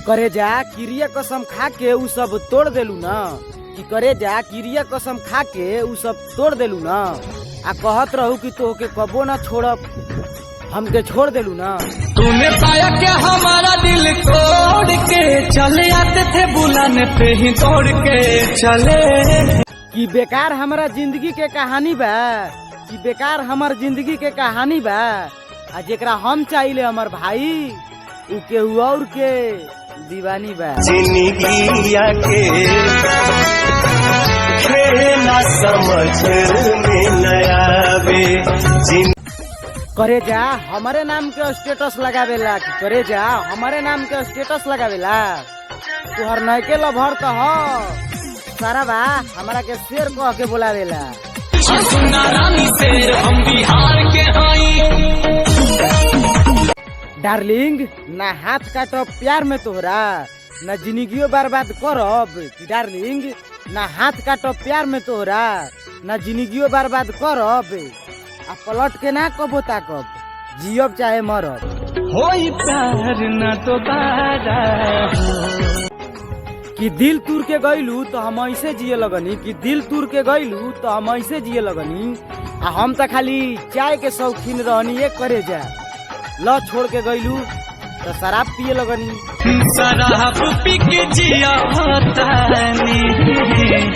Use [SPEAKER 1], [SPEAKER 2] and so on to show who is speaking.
[SPEAKER 1] करे जा क्रिया कसम खा के उ सब तोड़ देलू ना कि करे जा क्रिया कसम खा के उ सब तोड़ देलू ना आ कहत रहू कि तोहके कबो ना छोड़ब हमके छोड़ देलू ना।
[SPEAKER 2] तूने पाया क्या हमारा दिल तोड़ के चले आते थे बुलाने पे ही तोड़ के चले
[SPEAKER 1] कि बेकार हमारा जिंदगी के कहानी बा कि बेकार हमार जिंदगी के कहानी बा आ जेकरा हम चाहिए हमर भाई उ केहू और के दीवानी बा।
[SPEAKER 3] जिंदगिया के खेला समझ में नया बे
[SPEAKER 1] करे जा हमारे नाम के स्टेटस लगावेला कि करे जा हमारे नाम के स्टेटस लगावेला तुहर नयके लभर तो हो सारा बा हमरा के शेर कह के बोलावेला।
[SPEAKER 2] हम बिहार के
[SPEAKER 1] डार्लिंग ना हाथ काटब प्यार में तोहरा ना जिंदगियो बर्बाद करब कि डार्लिंग ना हाथ काटब प्यार में तोहरा ना जिंदगियो बर्बाद करब आ पलट के ना कबो ताकब जियब चाहे मरब
[SPEAKER 2] होई प्यार न दोबारा
[SPEAKER 1] कि दिल तूर के गईलू तो हम ऐसे जिए लगनी कि दिल तूर के गईलू तो हम ऐसे जिए लगनी आ हम तो खाली चाय के शौकीन रहनी ये करे जा ल छोड़ के गईलू तो शराब पिए लगनी
[SPEAKER 2] शराब पी के जिया होता नहीं।